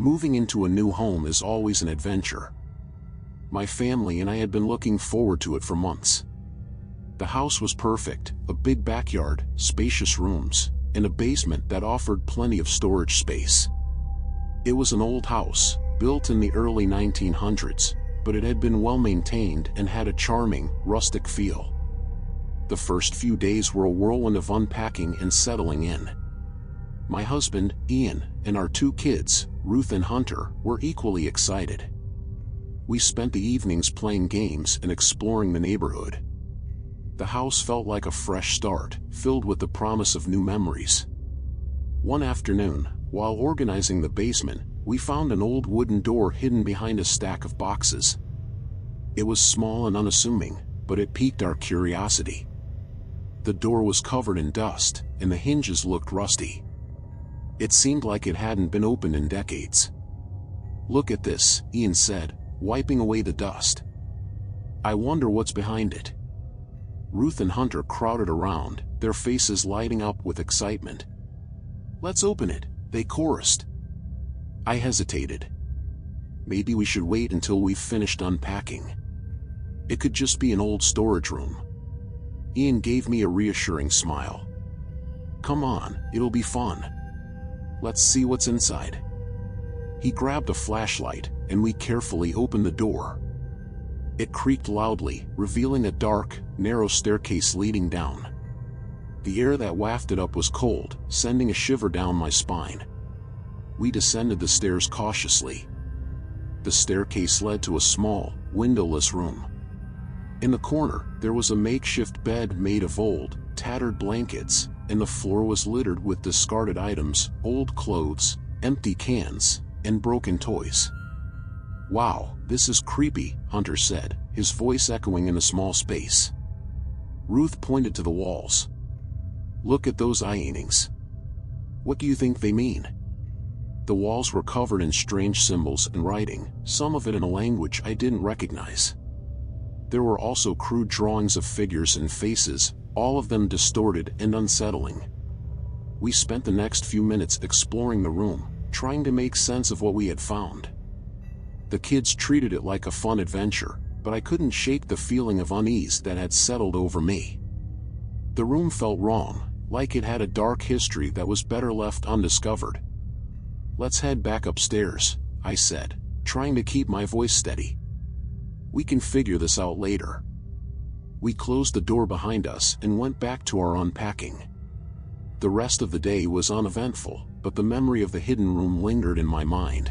Moving into a new home is always an adventure. My family and I had been looking forward to it for months. The house was perfect, a big backyard, spacious rooms, and a basement that offered plenty of storage space. It was an old house, built in the early 1900s, but it had been well maintained and had a charming, rustic feel. The first few days were a whirlwind of unpacking and settling in. My husband, Ian, and our two kids, Ruth and Hunter, were equally excited. We spent the evenings playing games and exploring the neighborhood. The house felt like a fresh start, filled with the promise of new memories. One afternoon, while organizing the basement, we found an old wooden door hidden behind a stack of boxes. It was small and unassuming, but it piqued our curiosity. The door was covered in dust, and the hinges looked rusty. It seemed like it hadn't been opened in decades. "Look at this," Ian said, wiping away the dust. "I wonder what's behind it." Ruth and Hunter crowded around, their faces lighting up with excitement. "Let's open it," they chorused. I hesitated. Maybe we should wait until we've finished unpacking. It could just be an old storage room. Ian gave me a reassuring smile. "Come on, it'll be fun. Let's see what's inside." He grabbed a flashlight, and we carefully opened the door. It creaked loudly, revealing a dark, narrow staircase leading down. The air that wafted up was cold, sending a shiver down my spine. We descended the stairs cautiously. The staircase led to a small, windowless room. In the corner, there was a makeshift bed made of old, tattered blankets, and the floor was littered with discarded items, old clothes, empty cans, and broken toys. "Wow, this is creepy," Hunter said, his voice echoing in the small space. Ruth pointed to the walls. "Look at those hangings. What do you think they mean?" The walls were covered in strange symbols and writing, some of it in a language I didn't recognize. There were also crude drawings of figures and faces, all of them distorted and unsettling. We spent the next few minutes exploring the room, trying to make sense of what we had found. The kids treated it like a fun adventure, but I couldn't shake the feeling of unease that had settled over me. The room felt wrong, like it had a dark history that was better left undiscovered. "Let's head back upstairs," I said, trying to keep my voice steady. "We can figure this out later." We closed the door behind us and went back to our unpacking. The rest of the day was uneventful, but the memory of the hidden room lingered in my mind.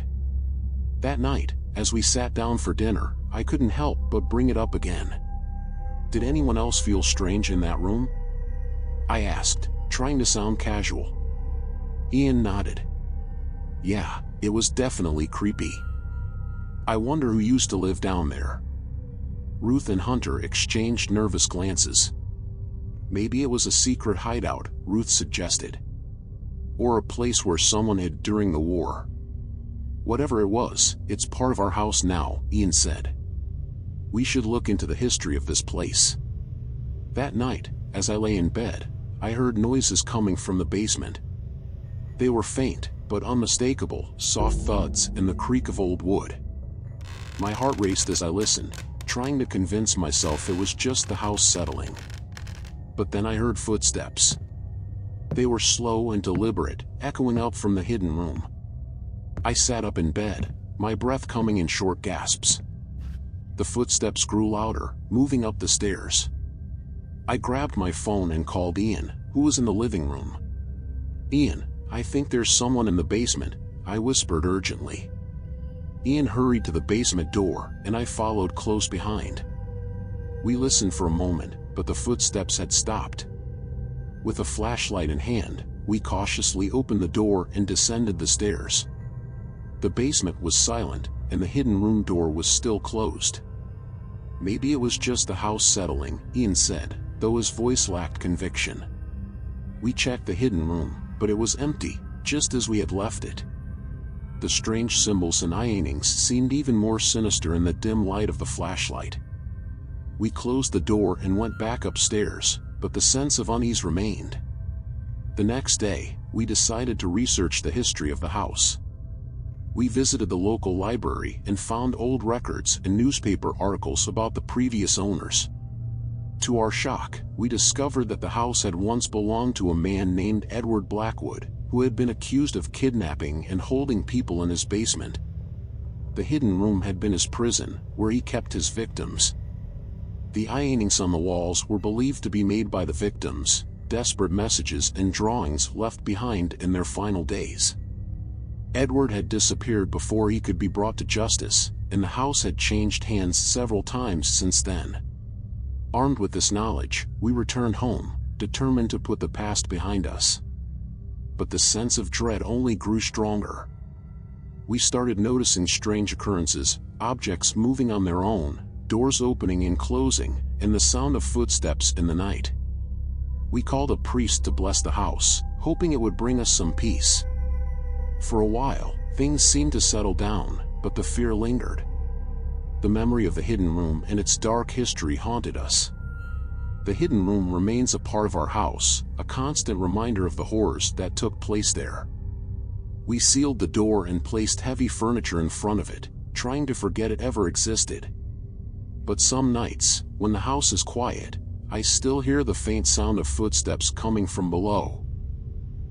That night, as we sat down for dinner, I couldn't help but bring it up again. "Did anyone else feel strange in that room?" I asked, trying to sound casual. Ian nodded. "Yeah, it was definitely creepy. I wonder who used to live down there." Ruth and Hunter exchanged nervous glances. "Maybe it was a secret hideout," Ruth suggested. "Or a place where someone hid during the war." "Whatever it was, it's part of our house now," Ian said. "We should look into the history of this place." That night, as I lay in bed, I heard noises coming from the basement. They were faint, but unmistakable, soft thuds and the creak of old wood. My heart raced as I listened, trying to convince myself it was just the house settling. But then I heard footsteps. They were slow and deliberate, echoing up from the hidden room. I sat up in bed, my breath coming in short gasps. The footsteps grew louder, moving up the stairs. I grabbed my phone and called Ian, who was in the living room. "Ian, I think there's someone in the basement," I whispered urgently. Ian hurried to the basement door, and I followed close behind. We listened for a moment, but the footsteps had stopped. With a flashlight in hand, we cautiously opened the door and descended the stairs. The basement was silent, and the hidden room door was still closed. "Maybe it was just the house settling," Ian said, though his voice lacked conviction. We checked the hidden room, but it was empty, just as we had left it. The strange symbols and hangings seemed even more sinister in the dim light of the flashlight. We closed the door and went back upstairs, but the sense of unease remained. The next day, we decided to research the history of the house. We visited the local library and found old records and newspaper articles about the previous owners. To our shock, we discovered that the house had once belonged to a man named Edward Blackwood, who had been accused of kidnapping and holding people in his basement. The hidden room had been his prison, where he kept his victims. The hangings on the walls were believed to be made by the victims, desperate messages and drawings left behind in their final days. Edward had disappeared before he could be brought to justice, and the house had changed hands several times since then. Armed with this knowledge, we returned home, determined to put the past behind us. But the sense of dread only grew stronger. We started noticing strange occurrences, objects moving on their own, doors opening and closing, and the sound of footsteps in the night. We called a priest to bless the house, hoping it would bring us some peace. For a while, things seemed to settle down, but the fear lingered. The memory of the hidden room and its dark history haunted us. The hidden room remains a part of our house, a constant reminder of the horrors that took place there. We sealed the door and placed heavy furniture in front of it, trying to forget it ever existed. But some nights, when the house is quiet, I still hear the faint sound of footsteps coming from below.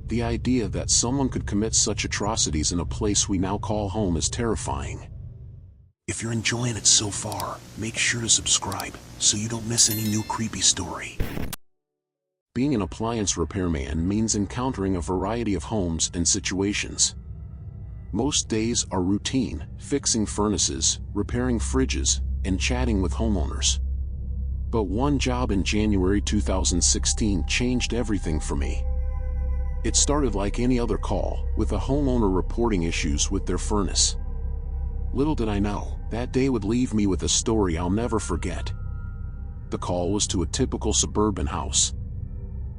The idea that someone could commit such atrocities in a place we now call home is terrifying. If you're enjoying it so far, make sure to subscribe so you don't miss any new creepy story. Being an appliance repairman means encountering a variety of homes and situations. Most days are routine, fixing furnaces, repairing fridges, and chatting with homeowners. But one job in January 2016 changed everything for me. It started like any other call, with a homeowner reporting issues with their furnace. Little did I know, that day would leave me with a story I'll never forget. The call was to a typical suburban house.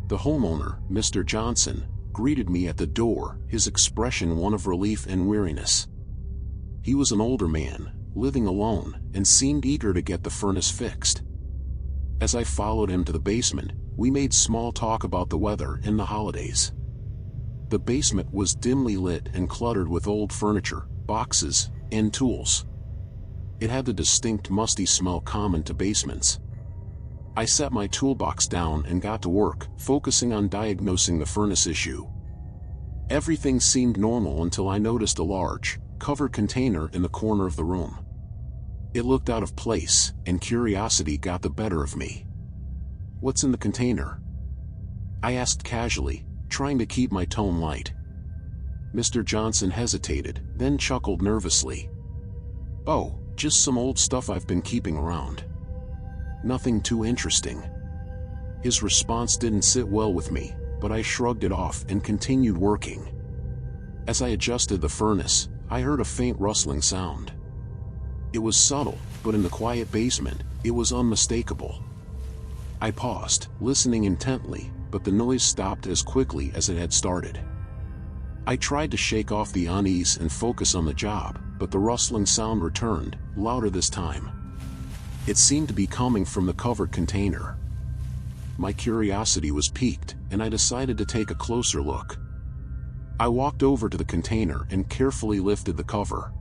The homeowner, Mr. Johnson, greeted me at the door, his expression one of relief and weariness. He was an older man, living alone, and seemed eager to get the furnace fixed. As I followed him to the basement, we made small talk about the weather and the holidays. The basement was dimly lit and cluttered with old furniture, boxes, and tools. It had the distinct musty smell common to basements. I set my toolbox down and got to work, focusing on diagnosing the furnace issue. Everything seemed normal until I noticed a large, covered container in the corner of the room. It looked out of place, and curiosity got the better of me. "What's in the container?" I asked casually, trying to keep my tone light. Mr. Johnson hesitated, then chuckled nervously. "Oh, just some old stuff I've been keeping around. Nothing too interesting." His response didn't sit well with me, but I shrugged it off and continued working. As I adjusted the furnace, I heard a faint rustling sound. It was subtle, but in the quiet basement, it was unmistakable. I paused, listening intently, but the noise stopped as quickly as it had started. I tried to shake off the unease and focus on the job, but the rustling sound returned, louder this time. It seemed to be coming from the covered container. My curiosity was piqued, and I decided to take a closer look. I walked over to the container and carefully lifted the cover.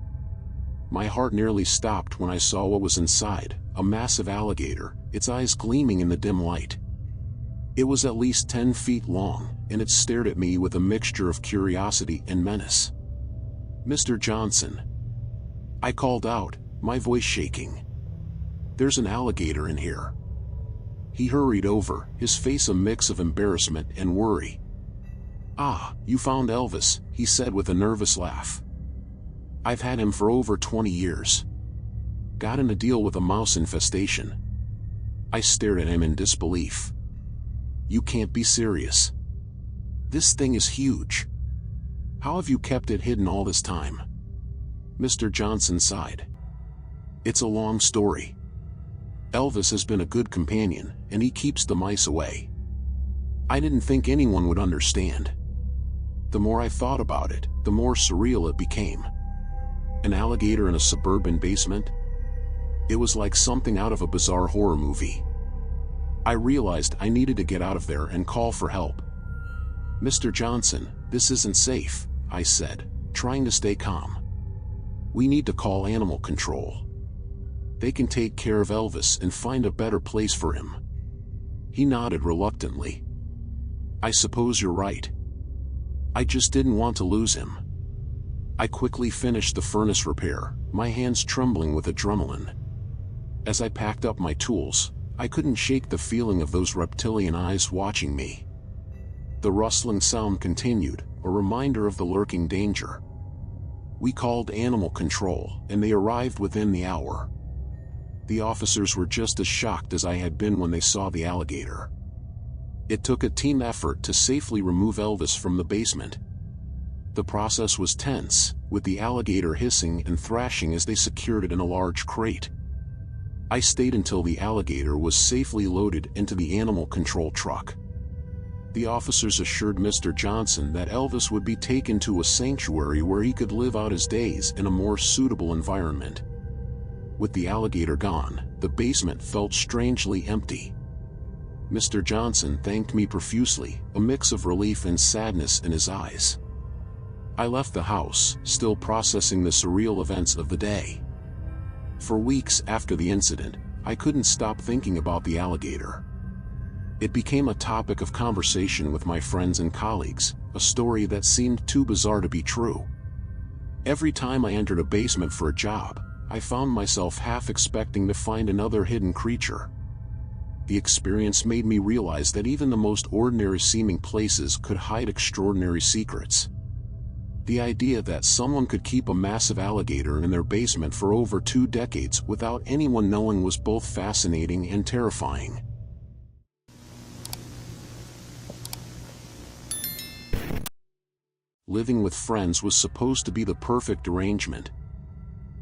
My heart nearly stopped when I saw what was inside, a massive alligator, its eyes gleaming in the dim light. It was at least 10 feet long, and it stared at me with a mixture of curiosity and menace. "Mr. Johnson," I called out, my voice shaking. "There's an alligator in here." He hurried over, his face a mix of embarrassment and worry. "Ah, you found Elvis," he said with a nervous laugh. "I've had him for over 20 years. Got in a deal with a mouse infestation." I stared at him in disbelief. "You can't be serious. This thing is huge. How have you kept it hidden all this time?" Mr. Johnson sighed. "It's a long story. Elvis has been a good companion, and he keeps the mice away. I didn't think anyone would understand." The more I thought about it, the more surreal it became. An alligator in a suburban basement? It was like something out of a bizarre horror movie. I realized I needed to get out of there and call for help. "Mr. Johnson, this isn't safe," I said, trying to stay calm. We need to call animal control. They can take care of Elvis and find a better place for him." He nodded reluctantly. "I suppose you're right. I just didn't want to lose him." I quickly finished the furnace repair, my hands trembling with adrenaline. As I packed up my tools, I couldn't shake the feeling of those reptilian eyes watching me. The rustling sound continued, a reminder of the lurking danger. We called animal control, and they arrived within the hour. The officers were just as shocked as I had been when they saw the alligator. It took a team effort to safely remove Elvis from the basement. The process was tense, with the alligator hissing and thrashing as they secured it in a large crate. I stayed until the alligator was safely loaded into the animal control truck. The officers assured Mr. Johnson that Elvis would be taken to a sanctuary where he could live out his days in a more suitable environment. With the alligator gone, the basement felt strangely empty. Mr. Johnson thanked me profusely, a mix of relief and sadness in his eyes. I left the house, still processing the surreal events of the day. For weeks after the incident, I couldn't stop thinking about the alligator. It became a topic of conversation with my friends and colleagues, a story that seemed too bizarre to be true. Every time I entered a basement for a job, I found myself half expecting to find another hidden creature. The experience made me realize that even the most ordinary-seeming places could hide extraordinary secrets. The idea that someone could keep a massive alligator in their basement for over 2 decades without anyone knowing was both fascinating and terrifying. Living with friends was supposed to be the perfect arrangement.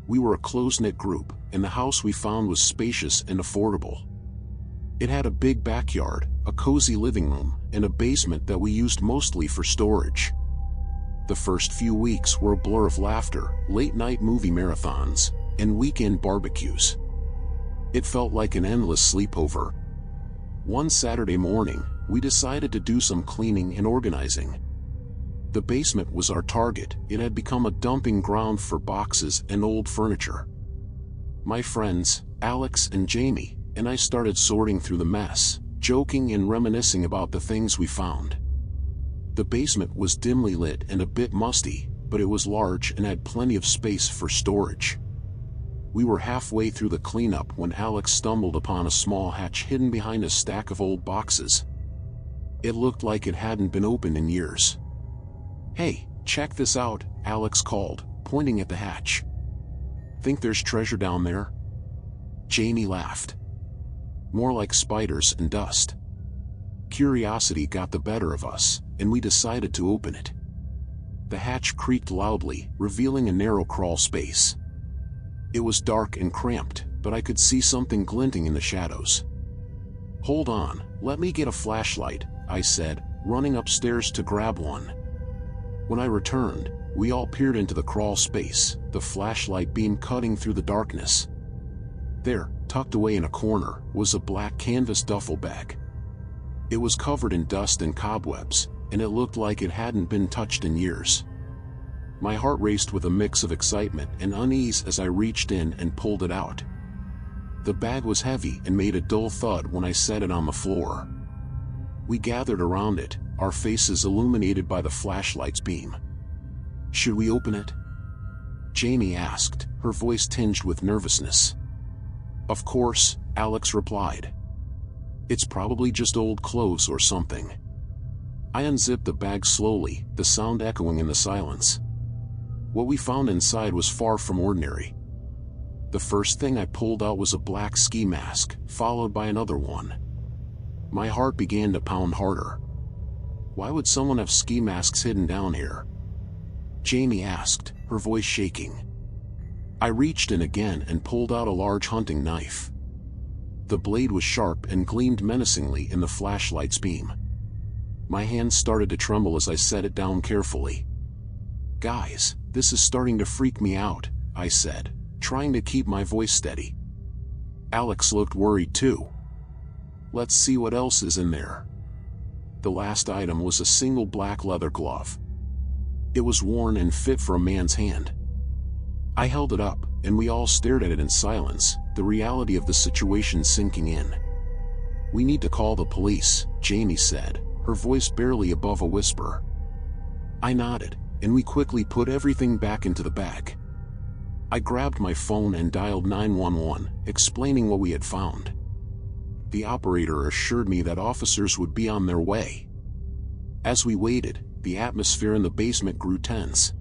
We were a close-knit group, and the house we found was spacious and affordable. It had a big backyard, a cozy living room, and a basement that we used mostly for storage. The first few weeks were a blur of laughter, late-night movie marathons, and weekend barbecues. It felt like an endless sleepover. One Saturday morning, we decided to do some cleaning and organizing. The basement was our target. It had become a dumping ground for boxes and old furniture. My friends, Alex and Jamie, and I started sorting through the mess, joking and reminiscing about the things we found. The basement was dimly lit and a bit musty, but it was large and had plenty of space for storage. We were halfway through the cleanup when Alex stumbled upon a small hatch hidden behind a stack of old boxes. It looked like it hadn't been opened in years. "Hey, check this out," Alex called, pointing at the hatch. "Think there's treasure down there?" Jamie laughed. "More like spiders and dust." Curiosity got the better of us, and we decided to open it. The hatch creaked loudly, revealing a narrow crawl space. It was dark and cramped, but I could see something glinting in the shadows. "Hold on, let me get a flashlight," I said, running upstairs to grab one. When I returned, we all peered into the crawl space, the flashlight beam cutting through the darkness. There, tucked away in a corner, was a black canvas duffel bag. It was covered in dust and cobwebs, and it looked like it hadn't been touched in years. My heart raced with a mix of excitement and unease as I reached in and pulled it out. The bag was heavy and made a dull thud when I set it on the floor. We gathered around it, our faces illuminated by the flashlight's beam. "Should we open it?" Jamie asked, her voice tinged with nervousness. "Of course," Alex replied. "It's probably just old clothes or something." I unzipped the bag slowly, the sound echoing in the silence. What we found inside was far from ordinary. The first thing I pulled out was a black ski mask, followed by another one. My heart began to pound harder. Why would someone have ski masks hidden down here? Jamie asked, her voice shaking. I reached in again and pulled out a large hunting knife. The blade was sharp and gleamed menacingly in the flashlight's beam. My hands started to tremble as I set it down carefully. "Guys, this is starting to freak me out," I said, trying to keep my voice steady. Alex looked worried too. "Let's see what else is in there." The last item was a single black leather glove. It was worn and fit for a man's hand. I held it up, and we all stared at it in silence, the reality of the situation sinking in. "We need to call the police," Jamie said, her voice barely above a whisper. I nodded, and we quickly put everything back into the bag. I grabbed my phone and dialed 911, explaining what we had found. The operator assured me that officers would be on their way. As we waited, the atmosphere in the basement grew tense.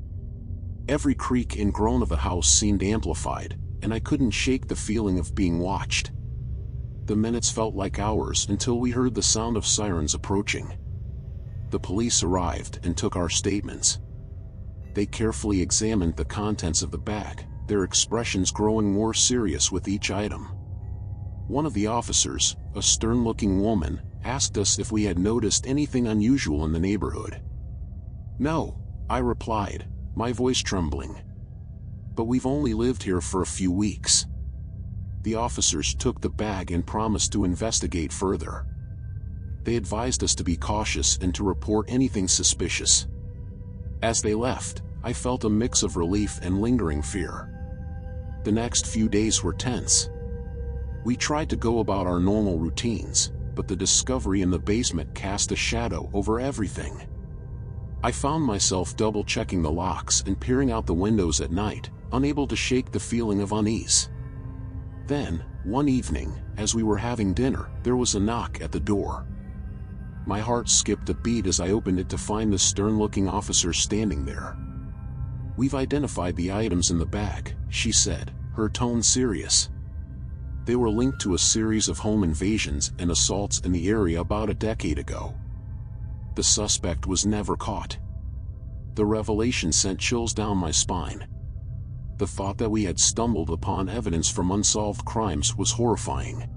Every creak and groan of the house seemed amplified, and I couldn't shake the feeling of being watched. The minutes felt like hours until we heard the sound of sirens approaching. The police arrived and took our statements. They carefully examined the contents of the bag, their expressions growing more serious with each item. One of the officers, a stern-looking woman, asked us if we had noticed anything unusual in the neighborhood. "No," I replied, my voice trembling. "But we've only lived here for a few weeks." The officers took the bag and promised to investigate further. They advised us to be cautious and to report anything suspicious. As they left, I felt a mix of relief and lingering fear. The next few days were tense. We tried to go about our normal routines, but the discovery in the basement cast a shadow over everything. I found myself double-checking the locks and peering out the windows at night, unable to shake the feeling of unease. Then, one evening, as we were having dinner, there was a knock at the door. My heart skipped a beat as I opened it to find the stern-looking officer standing there. "We've identified the items in the bag," she said, her tone serious. "They were linked to a series of home invasions and assaults in the area about a decade ago. The suspect was never caught." The revelation sent chills down my spine. The thought that we had stumbled upon evidence from unsolved crimes was horrifying.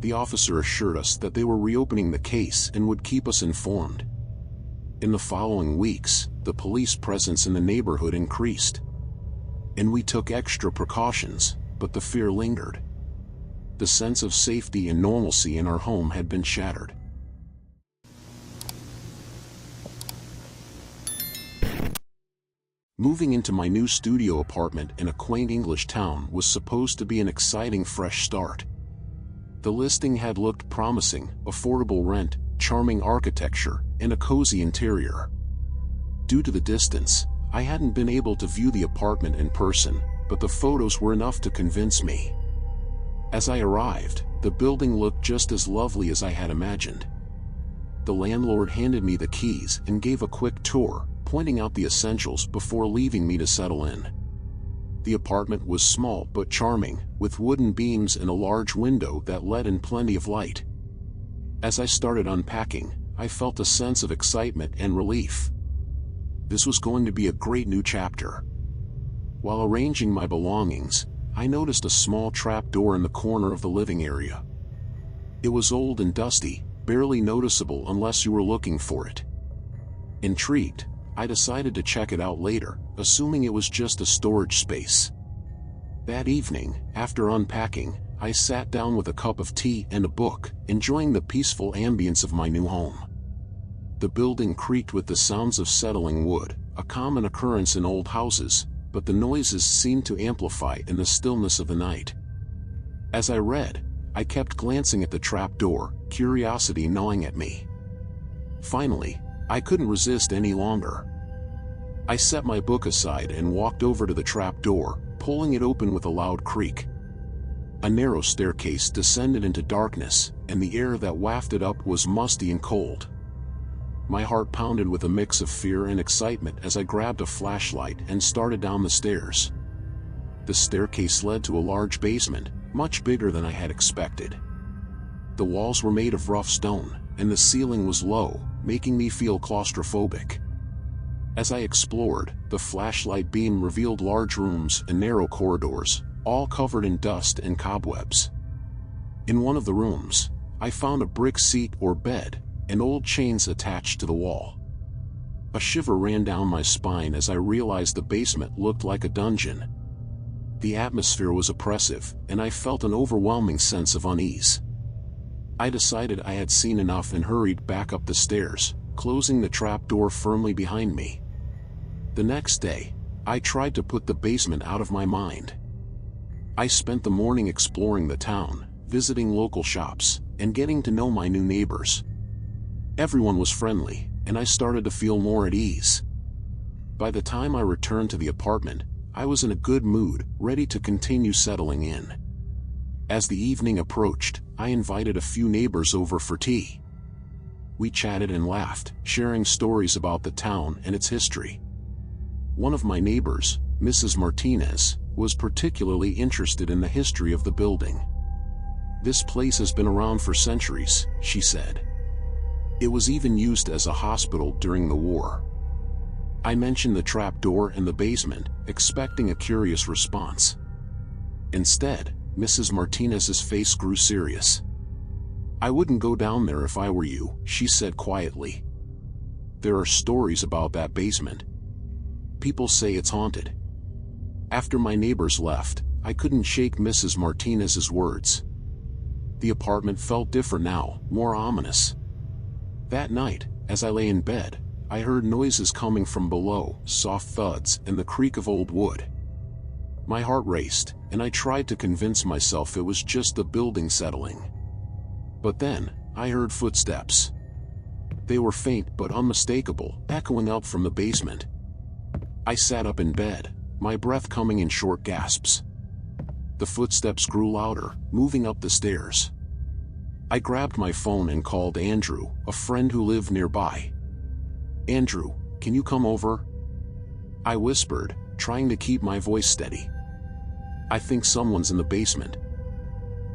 The officer assured us that they were reopening the case and would keep us informed. In the following weeks, the police presence in the neighborhood increased. And we took extra precautions, but the fear lingered. The sense of safety and normalcy in our home had been shattered. Moving into my new studio apartment in a quaint English town was supposed to be an exciting fresh start. The listing had looked promising: affordable rent, charming architecture, and a cozy interior. Due to the distance, I hadn't been able to view the apartment in person, but the photos were enough to convince me. As I arrived, the building looked just as lovely as I had imagined. The landlord handed me the keys and gave a quick tour, pointing out the essentials before leaving me to settle in. The apartment was small but charming, with wooden beams and a large window that let in plenty of light. As I started unpacking, I felt a sense of excitement and relief. This was going to be a great new chapter. While arranging my belongings, I noticed a small trapdoor in the corner of the living area. It was old and dusty, barely noticeable unless you were looking for it. Intrigued, I decided to check it out later, assuming it was just a storage space. That evening, after unpacking, I sat down with a cup of tea and a book, enjoying the peaceful ambience of my new home. The building creaked with the sounds of settling wood, a common occurrence in old houses, but the noises seemed to amplify in the stillness of the night. As I read, I kept glancing at the trapdoor, curiosity gnawing at me. Finally, I couldn't resist any longer. I set my book aside and walked over to the trapdoor, pulling it open with a loud creak. A narrow staircase descended into darkness, and the air that wafted up was musty and cold. My heart pounded with a mix of fear and excitement as I grabbed a flashlight and started down the stairs. The staircase led to a large basement, much bigger than I had expected. The walls were made of rough stone, and the ceiling was low, making me feel claustrophobic. As I explored, the flashlight beam revealed large rooms and narrow corridors, all covered in dust and cobwebs. In one of the rooms, I found a brick seat or bed, and old chains attached to the wall. A shiver ran down my spine as I realized the basement looked like a dungeon. The atmosphere was oppressive, and I felt an overwhelming sense of unease. I decided I had seen enough and hurried back up the stairs, closing the trapdoor firmly behind me. The next day, I tried to put the basement out of my mind. I spent the morning exploring the town, visiting local shops, and getting to know my new neighbors. Everyone was friendly, and I started to feel more at ease. By the time I returned to the apartment, I was in a good mood, ready to continue settling in. As the evening approached, I invited a few neighbors over for tea. We chatted and laughed, sharing stories about the town and its history. One of my neighbors, Mrs. Martinez, was particularly interested in the history of the building. "This place has been around for centuries," she said. "It was even used as a hospital during the war." I mentioned the trapdoor in the basement, expecting a curious response. Instead, Mrs. Martinez's face grew serious. "I wouldn't go down there if I were you," she said quietly. "There are stories about that basement. People say it's haunted." After my neighbors left, I couldn't shake Mrs. Martinez's words. The apartment felt different now, more ominous. That night, as I lay in bed, I heard noises coming from below, soft thuds and the creak of old wood. My heart raced, and I tried to convince myself it was just the building settling. But then, I heard footsteps. They were faint but unmistakable, echoing up from the basement. I sat up in bed, my breath coming in short gasps. The footsteps grew louder, moving up the stairs. I grabbed my phone and called Andrew, a friend who lived nearby. "Andrew, can you come over?" I whispered, trying to keep my voice steady. "I think someone's in the basement."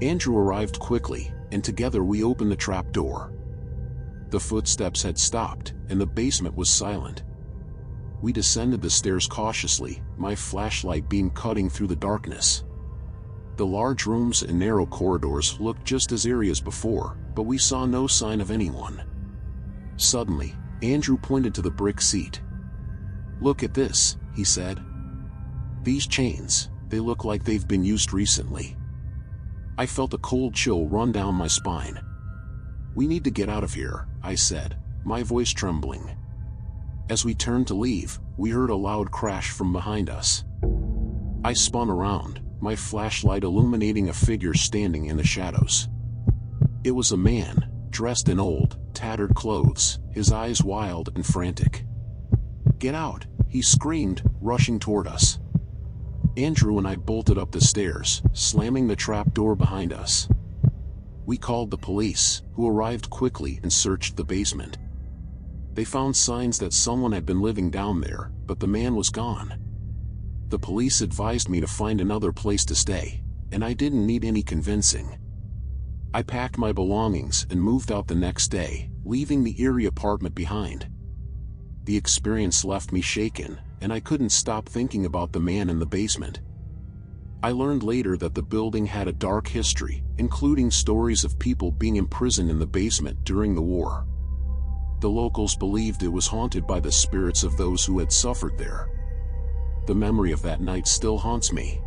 Andrew arrived quickly, and together we opened the trapdoor. The footsteps had stopped, and the basement was silent. We descended the stairs cautiously, my flashlight beam cutting through the darkness. The large rooms and narrow corridors looked just as eerie as before, but we saw no sign of anyone. Suddenly, Andrew pointed to the brick seat. "Look at this," he said. "These chains, they look like they've been used recently." I felt a cold chill run down my spine. "We need to get out of here," I said, my voice trembling. As we turned to leave, we heard a loud crash from behind us. I spun around, my flashlight illuminating a figure standing in the shadows. It was a man, dressed in old, tattered clothes, his eyes wild and frantic. "Get out!" he screamed, rushing toward us. Andrew and I bolted up the stairs, slamming the trap door behind us. We called the police, who arrived quickly and searched the basement. They found signs that someone had been living down there, but the man was gone. The police advised me to find another place to stay, and I didn't need any convincing. I packed my belongings and moved out the next day, leaving the eerie apartment behind. The experience left me shaken, and I couldn't stop thinking about the man in the basement. I learned later that the building had a dark history, including stories of people being imprisoned in the basement during the war. The locals believed it was haunted by the spirits of those who had suffered there. The memory of that night still haunts me.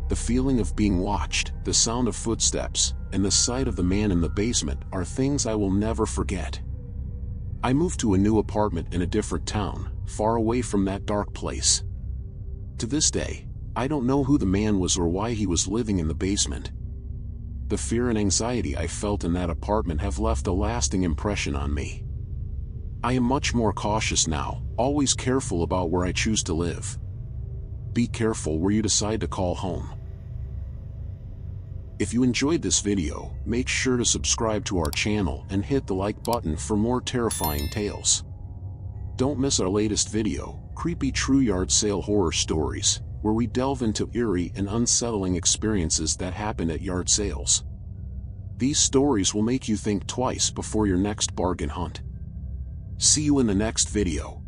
The feeling of being watched, the sound of footsteps, and the sight of the man in the basement are things I will never forget. I moved to a new apartment in a different town, far away from that dark place. To this day, I don't know who the man was or why he was living in the basement. The fear and anxiety I felt in that apartment have left a lasting impression on me. I am much more cautious now, always careful about where I choose to live. Be careful where you decide to call home. If you enjoyed this video, make sure to subscribe to our channel and hit the like button for more terrifying tales. Don't miss our latest video, Creepy True Yard Sale Horror Stories, where we delve into eerie and unsettling experiences that happen at yard sales. These stories will make you think twice before your next bargain hunt. See you in the next video.